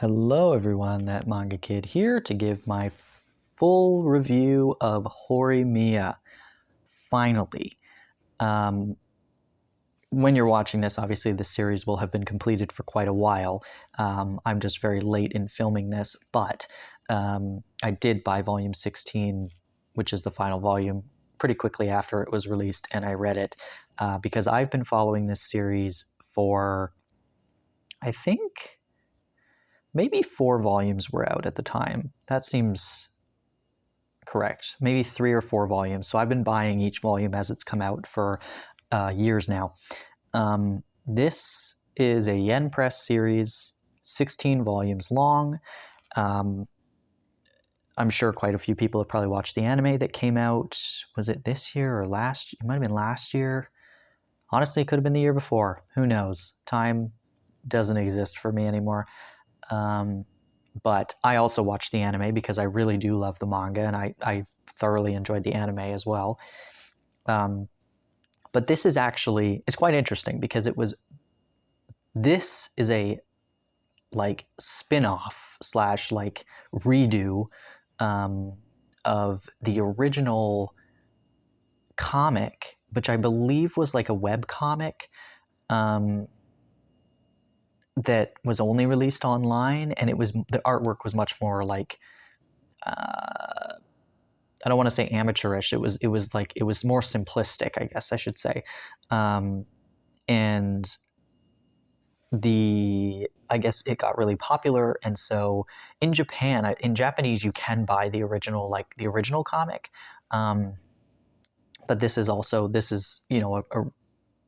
Hello everyone, that Manga Kid here to give my full review of Horimiya. Finally. When you're watching this, obviously the series will have been completed for quite a while. I'm just very late in filming this, but I did buy volume 16, which is the final volume, pretty quickly after it was released, and I read it because I've been following this series for, I think, maybe 4 volumes were out at the time. That seems correct. Maybe 3 or 4 volumes. So I've been buying each volume as it's come out for years now. This is a Yen Press series, 16 volumes long. I'm sure quite a few people have probably watched the anime that came out. Was it this year or last? It might have been last year. Honestly, it could have been the year before. Who knows? Time doesn't exist for me anymore. But I also watched the anime because I really do love the manga, and I thoroughly enjoyed the anime as well. But this is actually, it's quite interesting because this is a like spin-off slash like redo of the original comic, which I believe was like a web comic that was only released online, and the artwork was much more like I don't want to say amateurish. It was more simplistic, I guess I should say, and I guess it got really popular, and so in Japan, in Japanese, you can buy the original comic, but this is a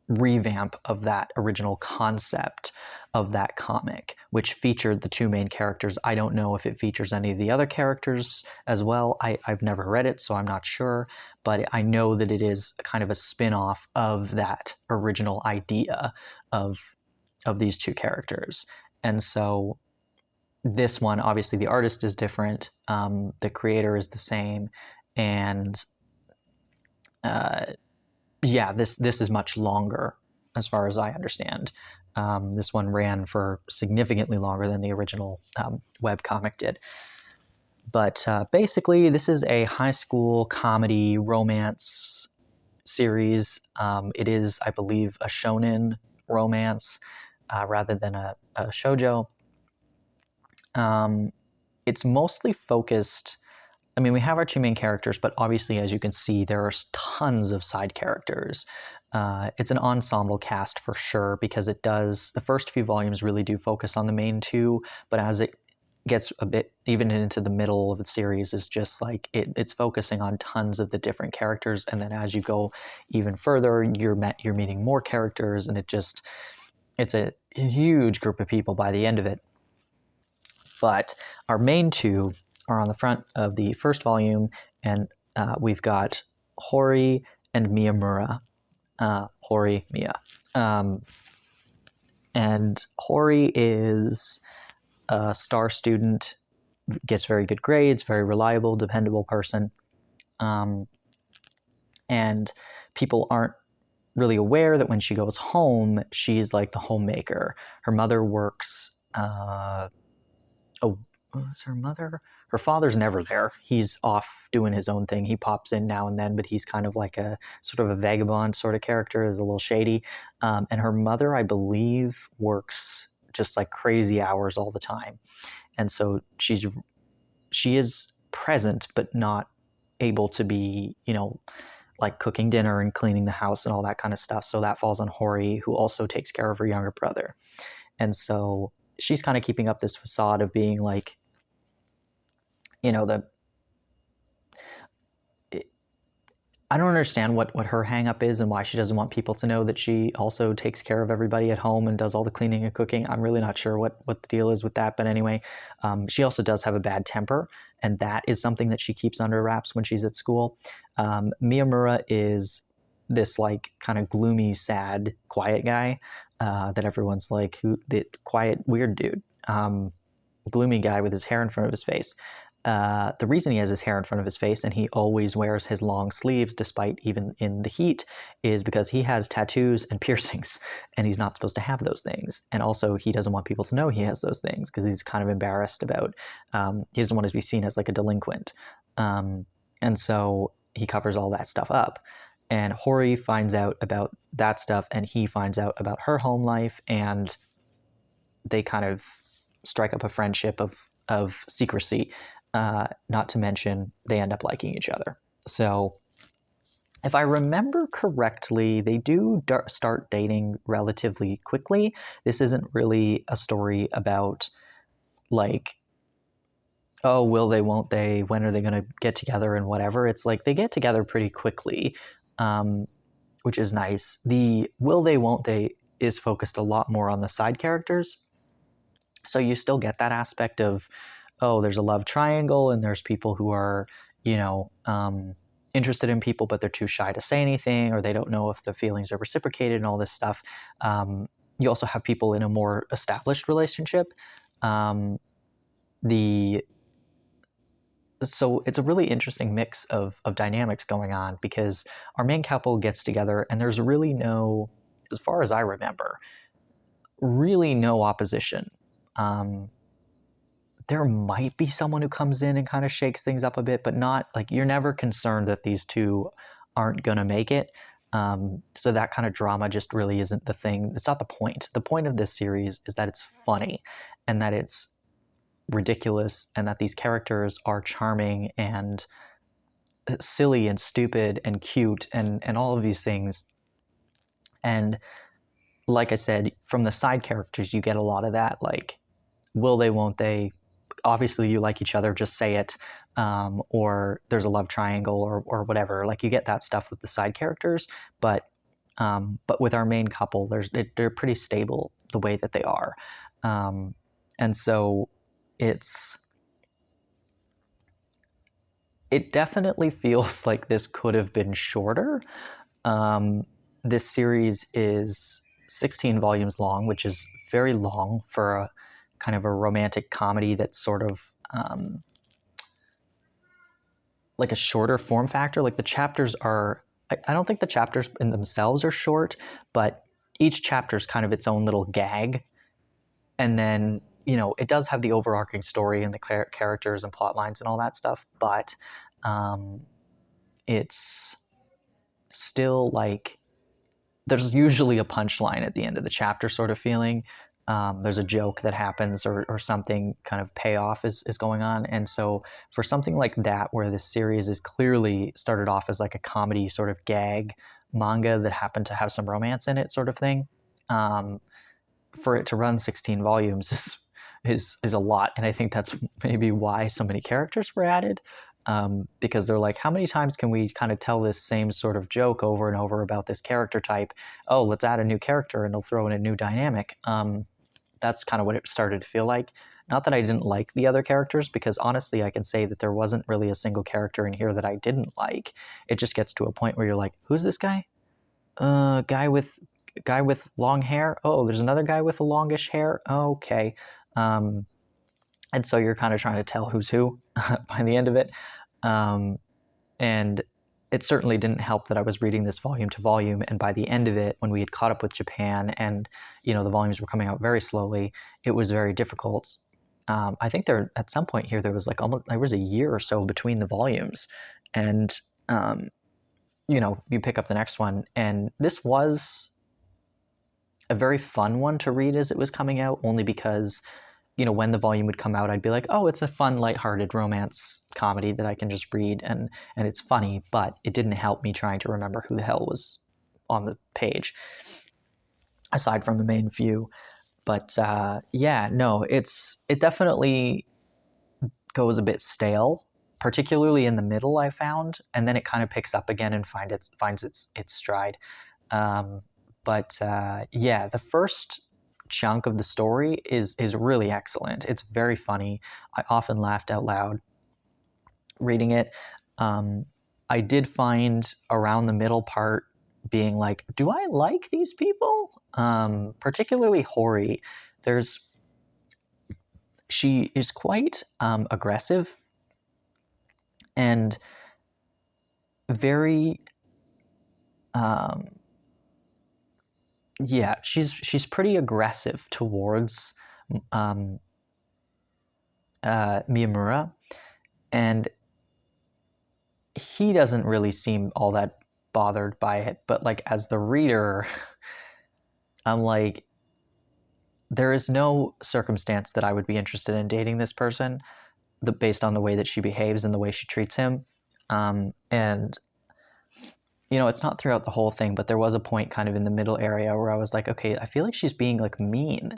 revamp of that original concept of that comic, which featured the 2 main characters. I don't know if it features any of the other characters as well. I've never read it, so I'm not sure, but I know that it is kind of a spin-off of that original idea of these 2 characters. And so this one, obviously the artist is different, the creator is the same, and this is much longer as far as I understand. This one ran for significantly longer than the original webcomic did. But basically, this is a high school comedy romance series. It is, I believe, a shonen romance rather than a shoujo. It's mostly focused. I mean, we have our 2 main characters, but obviously, as you can see, there are tons of side characters. It's an ensemble cast for sure, because the first few volumes really do focus on the main 2, but as it gets a bit even into the middle of the series, is just like it's focusing on tons of the different characters, and then as you go even further, you're meeting more characters, and it's a huge group of people by the end of it. But our main 2 are on the front of the first volume, and we've got Hori and Miyamura. Horimiya. And Hori is a star student, gets very good grades, very reliable, dependable person. And people aren't really aware that when she goes home, she's like the homemaker. Her mother works... is her mother? Her father's never there. He's off doing his own thing. He pops in now and then, but he's kind of like a sort of a vagabond sort of character. Is a little shady. And her mother, I believe, works just like crazy hours all the time. And so she is present, but not able to be, like cooking dinner and cleaning the house and all that kind of stuff. So that falls on Hori, who also takes care of her younger brother. And so she's kind of keeping up this facade of being like, I don't understand what her hang up is and why she doesn't want people to know that she also takes care of everybody at home and does all the cleaning and cooking. I'm really not sure what the deal is with that. But anyway, she also does have a bad temper, and that is something that she keeps under wraps when she's at school. Miyamura is this like kind of gloomy, sad, quiet guy that everyone's like, the quiet, weird dude. Gloomy guy with his hair in front of his face. the reason he has his hair in front of his face and he always wears his long sleeves despite even in the heat is because he has tattoos and piercings and he's not supposed to have those things. And also he doesn't want people to know he has those things because he's kind of embarrassed about, he doesn't want to be seen as like a delinquent. And so he covers all that stuff up. And Hori finds out about that stuff and he finds out about her home life, and they kind of strike up a friendship of secrecy. Not to mention, they end up liking each other. So, if I remember correctly, they do start dating relatively quickly. This isn't really a story about, like, oh, will they, won't they, when are they going to get together and whatever. It's like they get together pretty quickly, which is nice. The will they, won't they is focused a lot more on the side characters. So you still get that aspect of, oh, there's a love triangle and there's people who are, interested in people, but they're too shy to say anything, or they don't know if the feelings are reciprocated and all this stuff. You also have people in a more established relationship. So it's a really interesting mix of dynamics going on, because our main couple gets together and there's really no, as far as I remember, really no opposition. There might be someone who comes in and kind of shakes things up a bit, but not like, you're never concerned that these two aren't going to make it. So that kind of drama just really isn't the thing. It's not the point. The point of this series is that it's funny and that it's ridiculous and that these characters are charming and silly and stupid and cute and all of these things. And like I said, from the side characters, you get a lot of that, like, will they, won't they? Obviously you like each other, just say it. Or there's a love triangle or whatever. Like, you get that stuff with the side characters, but with our main couple, they're pretty stable the way that they are. And so it definitely feels like this could have been shorter. This series is 16 volumes long, which is very long for a kind of a romantic comedy that's sort of like a shorter form factor. Like, the chapters are, I don't think the chapters in themselves are short, but each chapter is kind of its own little gag. And then, it does have the overarching story and the characters and plot lines and all that stuff, but it's still like, there's usually a punchline at the end of the chapter sort of feeling. There's a joke that happens or something kind of payoff is going on. And so for something like that, where this series is clearly started off as like a comedy sort of gag manga that happened to have some romance in it sort of thing, for it to run 16 volumes is a lot. And I think that's maybe why so many characters were added. Because they're like, how many times can we kind of tell this same sort of joke over and over about this character type? Oh, let's add a new character and they'll throw in a new dynamic. That's kind of what it started to feel like. Not that I didn't like the other characters, because honestly, I can say that there wasn't really a single character in here that I didn't like. It just gets to a point where you're like, who's this guy? Guy with long hair. Oh, there's another guy with a longish hair. Okay. And so you're kind of trying to tell who's who by the end of it. And it certainly didn't help that I was reading this volume to volume. And by the end of it, when we had caught up with Japan and, the volumes were coming out very slowly, it was very difficult. I think at some point here, there was a year or so between the volumes. And, you pick up the next one. And this was a very fun one to read as it was coming out, only because when the volume would come out, I'd be like, oh, it's a fun, lighthearted romance comedy that I can just read, and it's funny, but it didn't help me trying to remember who the hell was on the page, aside from the main few. But it definitely goes a bit stale, particularly in the middle, I found, and then it kind of picks up again and finds its stride. The first chunk of the story is really excellent. It's very funny. I often laughed out loud reading it. I did find around the middle part being like, do I like these people? Particularly Hori. She is quite aggressive and very, yeah, she's pretty aggressive towards Miyamura, and he doesn't really seem all that bothered by it. But like as the reader, I'm like, there is no circumstance that I would be interested in dating this person, based on the way that she behaves and the way she treats him. And it's not throughout the whole thing, but there was a point kind of in the middle area where I was like, okay, I feel like she's being like mean.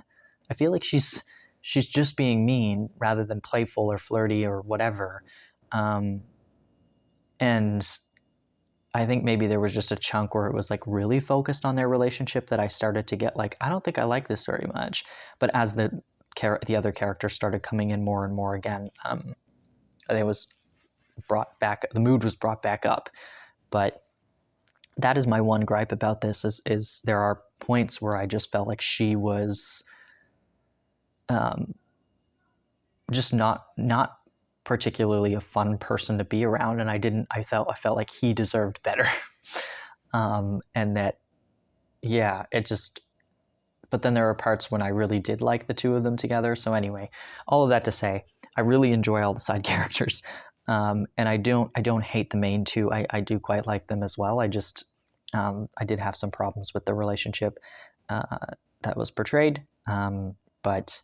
I feel like she's just being mean rather than playful or flirty or whatever. And I think maybe there was just a chunk where it was like really focused on their relationship that I started to get like, I don't think I like this very much. But as the other characters started coming in more and more again, it was brought back, the mood was brought back up. But that is my one gripe about this is there are points where I just felt like she was just not particularly a fun person to be around, and I felt like he deserved better. And that, yeah, it just, but then there are parts when I really did like the two of them together. So anyway, all of that to say, I really enjoy all the side characters. And I don't hate the main two. I do quite like them as well. I just, I did have some problems with the relationship that was portrayed. But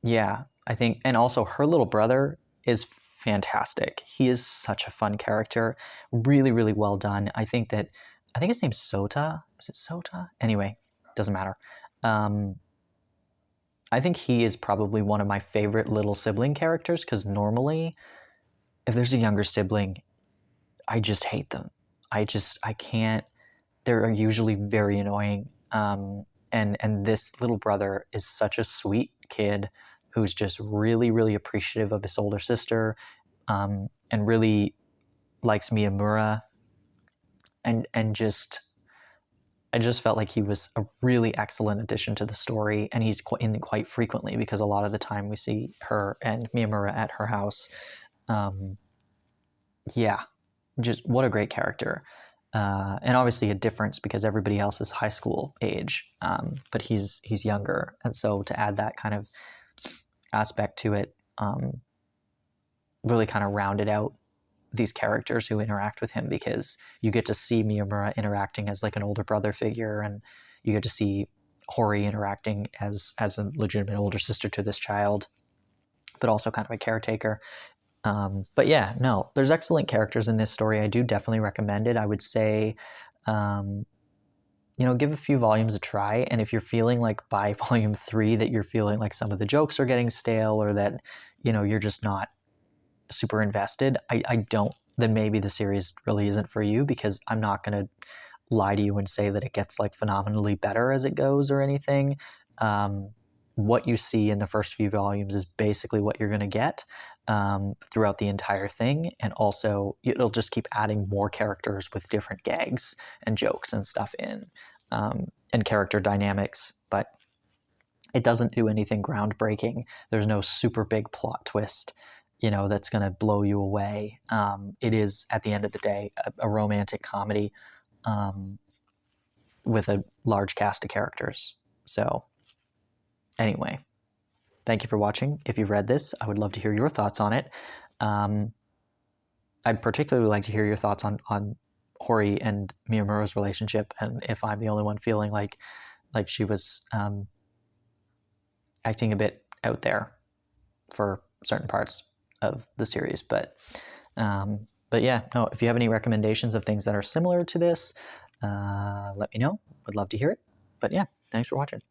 yeah, I think, and also her little brother is fantastic. He is such a fun character. Really, really well done. I think his name's Sota. Is it Sota? Anyway, doesn't matter. I think he is probably one of my favorite little sibling characters, because normally if there's a younger sibling, I just hate them. I can't. They're usually very annoying. And this little brother is such a sweet kid who's just really, really appreciative of his older sister, and really likes Miyamura, and I just felt like he was a really excellent addition to the story, and he's in quite frequently because a lot of the time we see her and Miyamura at her house. Yeah, just what a great character. And obviously a difference because everybody else is high school age, but he's younger, and so to add that kind of aspect to it, really kind of rounded out these characters who interact with him, because you get to see Miyamura interacting as like an older brother figure, and you get to see Hori interacting as a legitimate older sister to this child, but also kind of a caretaker. But yeah, no, there's excellent characters in this story. I do definitely recommend it. I would say, give a few volumes a try. And if you're feeling like by volume 3 that you're feeling like some of the jokes are getting stale, or that, you're just not super invested, then maybe the series really isn't for you, because I'm not going to lie to you and say that it gets like phenomenally better as it goes or anything. What you see in the first few volumes is basically what you're going to get throughout the entire thing. And also it'll just keep adding more characters with different gags and jokes and stuff in, and character dynamics, but it doesn't do anything groundbreaking. There's no super big plot twist, that's going to blow you away. It is, at the end of the day, a romantic comedy with a large cast of characters. So anyway, thank you for watching. If you've read this, I would love to hear your thoughts on it. I'd particularly like to hear your thoughts on Hori and Miyamura's relationship, and if I'm the only one feeling like she was acting a bit out there for certain parts of the series. But yeah, no, if you have any recommendations of things that are similar to this, let me know. Would love to hear it. But yeah, thanks for watching.